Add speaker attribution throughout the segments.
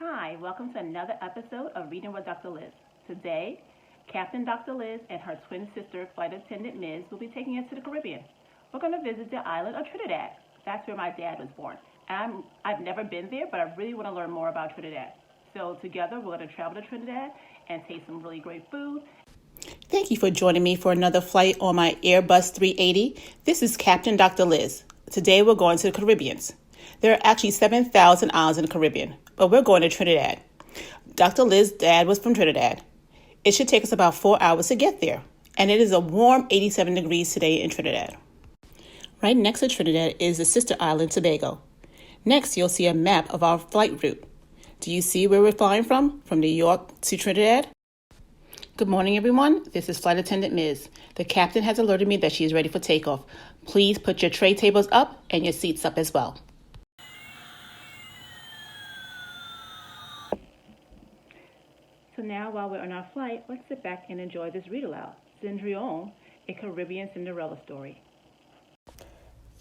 Speaker 1: Hi, welcome to another episode of Reading with Dr. Liz. Today, Captain Dr. Liz and her twin sister, Flight Attendant Ms., will be taking us to the Caribbean. We're going to visit the island of Trinidad. That's where my dad was born. And I've never been there, but I really want to learn more about Trinidad. So together, we're going to travel to Trinidad and taste some really great food.
Speaker 2: Thank you for joining me for another flight on my Airbus 380. This is Captain Dr. Liz. Today, we're going to the Caribbean. There are actually 7,000 islands in the Caribbean, but we're going to Trinidad. Dr. Liz's dad was from Trinidad. It should take us about 4 hours to get there, and it is a warm 87 degrees today in Trinidad. Right next to Trinidad is the sister island, Tobago. Next, you'll see a map of our flight route. Do you see where we're flying from New York to Trinidad? Good morning, everyone. This is Flight Attendant Ms. The captain has alerted me that she is ready for takeoff. Please put your tray tables up and your seats up as well.
Speaker 1: So now, while we're on our flight, let's sit back and enjoy this read aloud. Cendrillon, a Caribbean Cinderella story.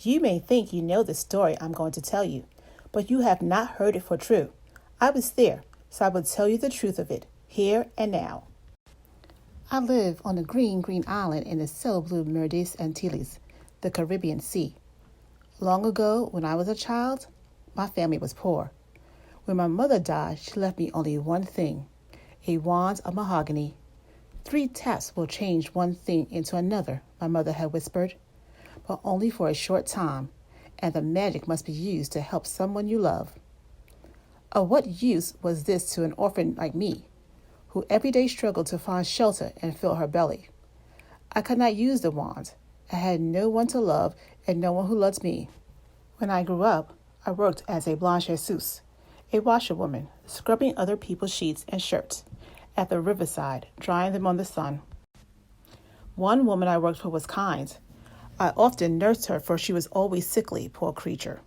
Speaker 2: You may think you know the story I'm going to tell you, but you have not heard it for true. I was there, so I will tell you the truth of it, here and now. I live on a green island in the so blue Merdes Antilles, the Caribbean Sea. Long ago, when I was a child, my family was poor. When my mother died, she left me only one thing, a wand of mahogany. 3 taps will change one thing into another, my mother had whispered, but only for a short time, and the magic must be used to help someone you love. Of what use was this to an orphan like me, who every day struggled to find shelter and fill her belly? I could not use the wand. I had no one to love and no one who loved me. When I grew up, I worked as a blanchisseuse, a washerwoman, scrubbing other people's sheets and shirts at the riverside, drying them on the sun. One woman I worked for was kind. I often nursed her, for she was always sickly, poor creature.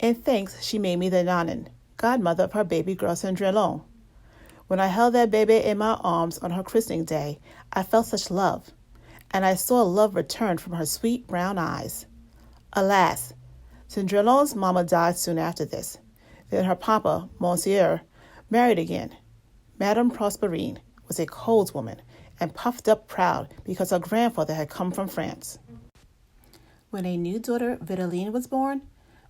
Speaker 2: In thanks, she made me the nanin, godmother of her baby girl Cendrillon. When I held that baby in my arms on her christening day, I felt such love, and I saw love return from her sweet brown eyes. Alas, Cendrillon's mama died soon after this. Then her papa, Monsieur, married again. Madame Prosperine was a cold woman and puffed up proud because her grandfather had come from France. When a new daughter, Vitaline, was born,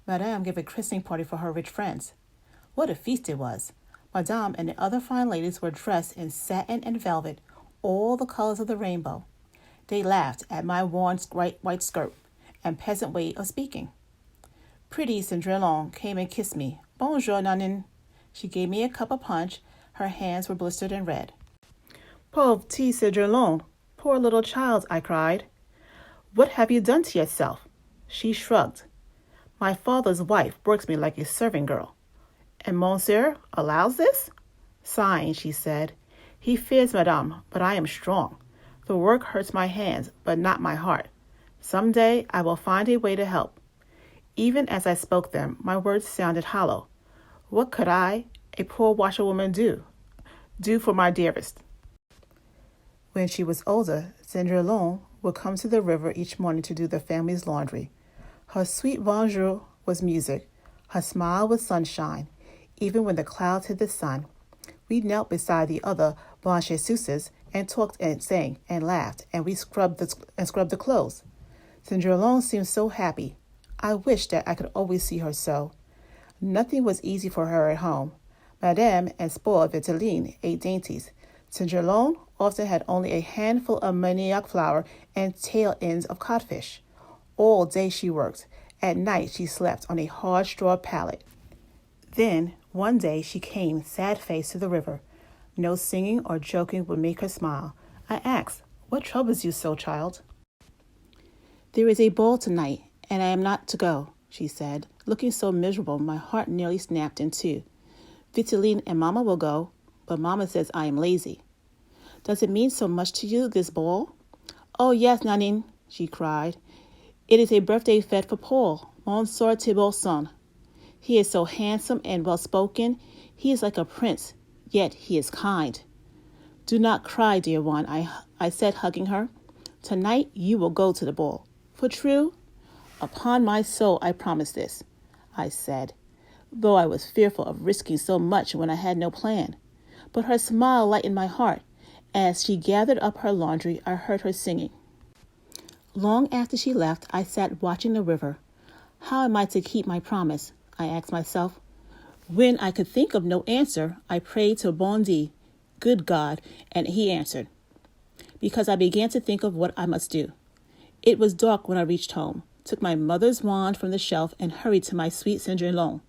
Speaker 2: Madame gave a christening party for her rich friends. What a feast it was! Madame and the other fine ladies were dressed in satin and velvet, all the colors of the rainbow. They laughed at my worn white skirt and peasant way of speaking. Pretty Cendrillon came and kissed me. Bonjour, nanin. She gave me a cup of punch. Her hands were blistered and red. Pauvre petit Cendrillon, poor little child, I cried. What have you done to yourself? She shrugged. My father's wife works me like a serving girl. And Monsieur allows this? Sighing, she said, He fears Madame, but I am strong. The work hurts my hands, but not my heart. Some day I will find a way to help. Even as I spoke them, my words sounded hollow. What could I, a poor washerwoman, do for my dearest? When she was older, Cendrillon would come to the river each morning to do the family's laundry. Her sweet bonjour was music. Her smile was sunshine. Even when the clouds hid the sun, we knelt beside the other blanchisseuses and talked and sang and laughed, and we scrubbed the clothes. Cendrillon seemed so happy. I wished that I could always see her so. Nothing was easy for her at home. Madame and spoiled Vitaline ate dainties. Cendrillon often had only a handful of manioc flour and tail ends of codfish. All day she worked. At night she slept on a hard straw pallet. Then, one day, she came sad-faced to the river. No singing or joking would make her smile. I asked, What troubles you so, child? There is a ball tonight, and I am not to go, she said, looking so miserable my heart nearly snapped in two. Vitaline and Mama will go, but Mama says I am lazy. Does it mean so much to you, this ball? Oh, yes, nanin, she cried. It is a birthday fete for Paul, Monsieur Thibault's son. He is so handsome and well-spoken. He is like a prince, yet he is kind. Do not cry, dear one, I said, hugging her. Tonight you will go to the ball. For true? Upon my soul, I promise this, I said. though I was fearful of risking so much when I had no plan. But her smile lightened my heart. As she gathered up her laundry, I heard her singing. Long after she left, I sat watching the river. How am I to keep my promise? I asked myself. When I could think of no answer, I prayed to Bon Dieu, good God, and he answered, because I began to think of what I must do. It was dark when I reached home, took my mother's wand from the shelf, and hurried to my sweet Cendrillon.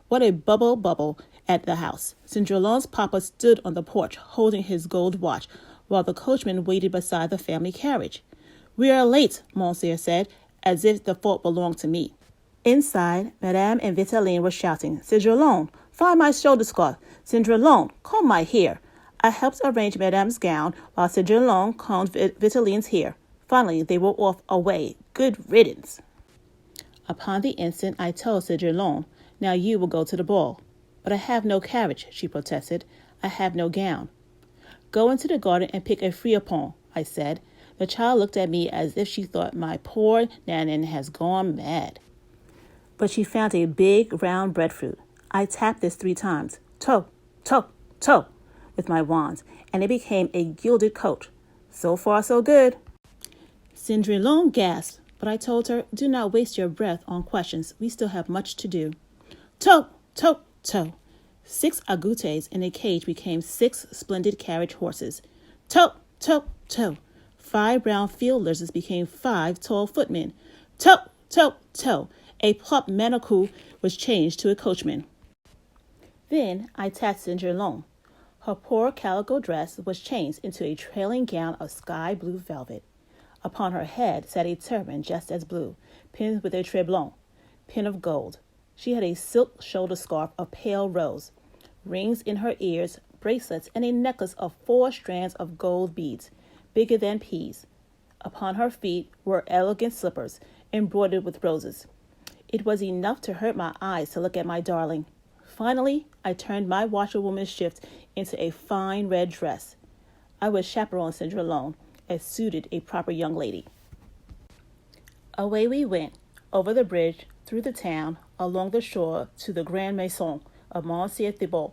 Speaker 2: What a bubble at the house. Cendrillon's papa stood on the porch, holding his gold watch, while the coachman waited beside the family carriage. We are late, Monsieur said, as if the fault belonged to me. Inside, Madame and Vitaline were shouting, Cendrillon, find my shoulder scarf. Cendrillon, comb my hair. I helped arrange Madame's gown while Cendrillon combed Vitaline's hair. Finally, they were off away. Good riddance. Upon the instant, I told Cendrillon, now you will go to the ball. But I have no carriage, she protested. I have no gown. Go into the garden and pick a friopon, I said. The child looked at me as if she thought my poor Nanan has gone mad. But she found a big, round breadfruit. I tapped this 3 times, toe, toe, toe, with my wands, and it became a gilded coat. So far, so good. Cendrillon gasped, but I told her, do not waste your breath on questions. We still have much to do. Toe, toe, toe. 6 agoutis in a cage became 6 splendid carriage horses. Toe, toe, toe. 5 brown field lizards became 5 tall footmen. Toe, toe, toe. A plump manacou was changed to a coachman. Then I tapped Cendrillon. Her poor calico dress was changed into a trailing gown of sky blue velvet. Upon her head sat a turban just as blue, pinned with a treblon, pin of gold. She had a silk shoulder scarf of pale rose, rings in her ears, bracelets, and a necklace of 4 strands of gold beads, bigger than peas. Upon her feet were elegant slippers, embroidered with roses. It was enough to hurt my eyes to look at my darling. Finally, I turned my washerwoman's shift into a fine red dress. I would chaperone Cendrillon, as suited a proper young lady. Away we went, over the bridge, through the town, along the shore, to the Grand Maison of Monsieur Thibault.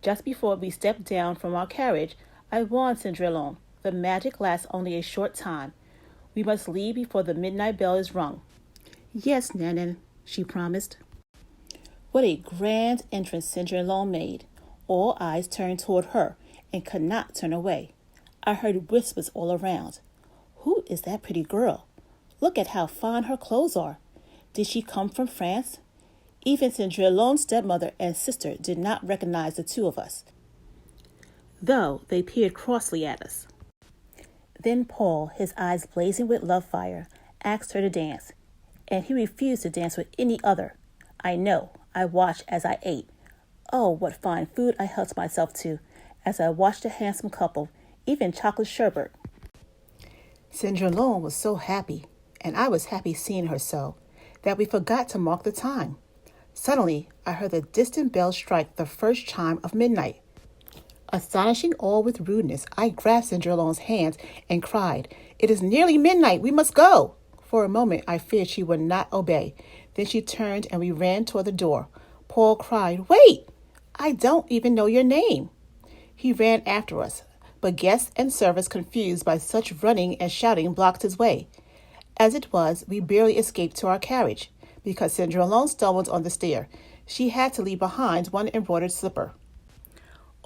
Speaker 2: Just before we stepped down from our carriage, I warned Cendrillon, the magic lasts only a short time. We must leave before the midnight bell is rung. Yes, Nanan, she promised. What a grand entrance Cendrillon made. All eyes turned toward her and could not turn away. I heard whispers all around. Who is that pretty girl? Look at how fine her clothes are. Did she come from France? Even Cendrillon's stepmother and sister did not recognize the 2 of us, though they peered crossly at us. Then Paul, his eyes blazing with love fire, asked her to dance, and he refused to dance with any other. I know. I watched as I ate. Oh, what fine food I helped myself to, as I watched the handsome couple, even chocolate sherbet. Cendrillon was so happy, and I was happy seeing her so, that we forgot to mark the time. Suddenly, I heard the distant bell strike the first chime of midnight. Astonishing all with rudeness, I grasped Cendrillon's hands and cried, It is nearly midnight, we must go. For a moment, I feared she would not obey. Then she turned and we ran toward the door. Paul cried, Wait! I don't even know your name. He ran after us, but guests and servants, confused by such running and shouting, blocked his way. As it was, we barely escaped to our carriage, because Cendrillon stumbled on the stair. She had to leave behind one embroidered slipper.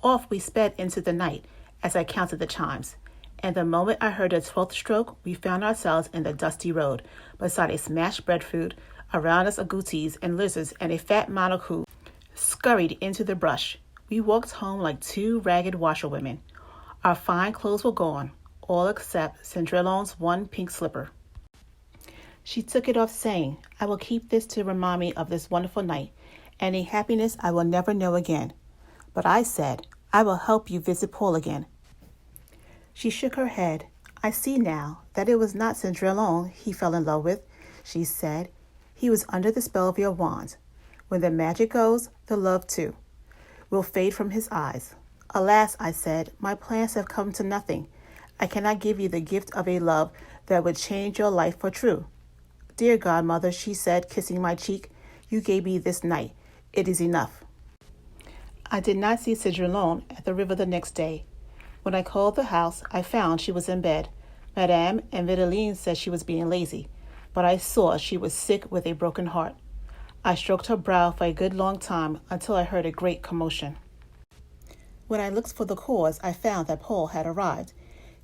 Speaker 2: Off we sped into the night, as I counted the chimes. And the moment I heard the 12th stroke, we found ourselves in the dusty road, beside a smashed breadfruit, around us agoutis and lizards, and a fat manacou scurried into the brush. We walked home like 2 ragged washerwomen. Our fine clothes were gone, all except Cendrillon's one pink slipper. She took it off, saying, I will keep this to remind me of this wonderful night, and a happiness I will never know again. But I said, I will help you visit Paul again. She shook her head. I see now that it was not Cendrillon he fell in love with, she said. He was under the spell of your wand. When the magic goes, the love too will fade from his eyes. Alas, I said, my plans have come to nothing. I cannot give you the gift of a love that would change your life for true. Dear godmother, she said, kissing my cheek, you gave me this night. It is enough. I did not see Cedrillon at the river the next day. When I called the house, I found she was in bed. Madame and Vitaline said she was being lazy, but I saw she was sick with a broken heart. I stroked her brow for a good long time until I heard a great commotion. When I looked for the cause, I found that Paul had arrived.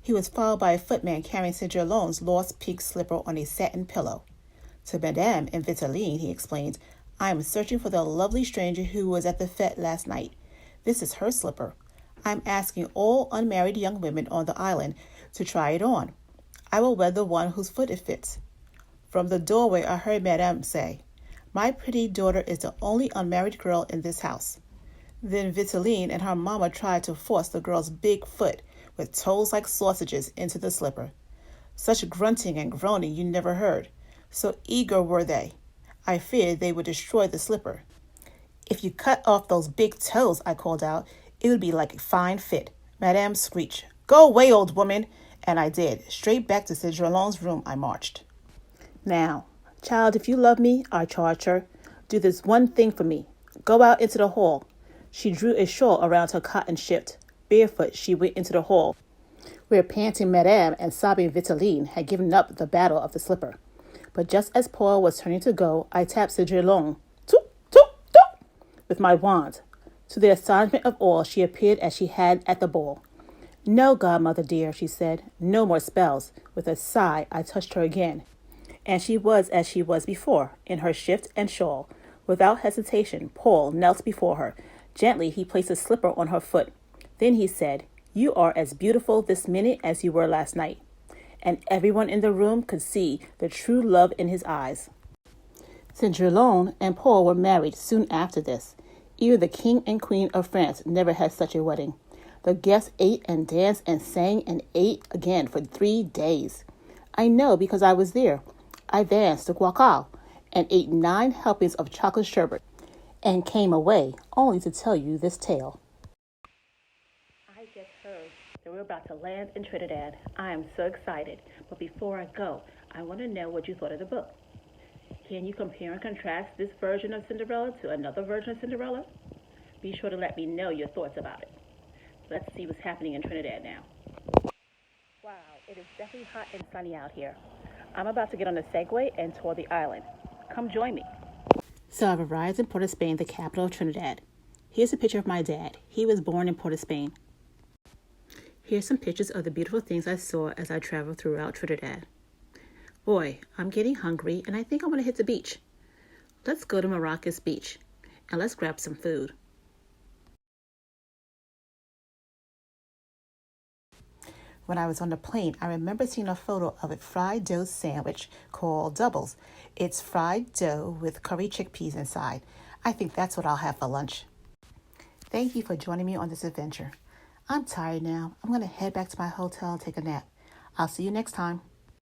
Speaker 2: He was followed by a footman carrying Cedrillon's lost pink slipper on a satin pillow. To Madame and Vitaline, he explained, I am searching for the lovely stranger who was at the fete last night. This is her slipper. I'm asking all unmarried young women on the island to try it on. I will wed the one whose foot it fits. From the doorway I heard Madame say, My pretty daughter is the only unmarried girl in this house. Then Vitaline and her mamma tried to force the girl's big foot, with toes like sausages, into the slipper. Such grunting and groaning you never heard. So eager were they. I feared they would destroy the slipper. If you cut off those big toes, I called out, it would be like a fine fit. Madame screeched, Go away, old woman. And I did. Straight back to Cedrillon's room I marched. Now, child, if you love me, I charged her, do this one thing for me. Go out into the hall. She drew a shawl around her cotton shift. Barefoot, she went into the hall, where panting Madame and sobbing Vitaline had given up the battle of the slipper. But just as Paul was turning to go, I tapped Cedrillon, toop, toop, toop, with my wand. To the astonishment of all, she appeared as she had at the ball. No, godmother dear, she said, no more spells. With a sigh, I touched her again. And she was as she was before, in her shift and shawl. Without hesitation, Paul knelt before her. Gently, he placed a slipper on her foot. Then he said, You are as beautiful this minute as you were last night. And everyone in the room could see the true love in his eyes. Cedrillon and Paul were married soon after this. Even the king and queen of France never had such a wedding. The guests ate and danced and sang and ate again for 3 days. I know because I was there. I danced the guacal and ate 9 helpings of chocolate sherbet and came away only to tell you this tale.
Speaker 1: I just heard that we're about to land in Trinidad. I am so excited. But before I go, I want to know what you thought of the book. Can you compare and contrast this version of Cinderella to another version of Cinderella? Be sure to let me know your thoughts about it. Let's see what's happening in Trinidad now. Wow, it is definitely hot and sunny out here. I'm about to get on a Segway and tour the island. Come join me.
Speaker 2: So I've arrived in Port of Spain, the capital of Trinidad. Here's a picture of my dad. He was born in Port of Spain. Here's some pictures of the beautiful things I saw as I traveled throughout Trinidad. Boy, I'm getting hungry and I think I want to hit the beach. Let's go to Maracas Beach and let's grab some food. When I was on the plane, I remember seeing a photo of a fried dough sandwich called Doubles. It's fried dough with curry chickpeas inside. I think that's what I'll have for lunch. Thank you for joining me on this adventure. I'm tired now. I'm going to head back to my hotel and take a nap. I'll see you next time.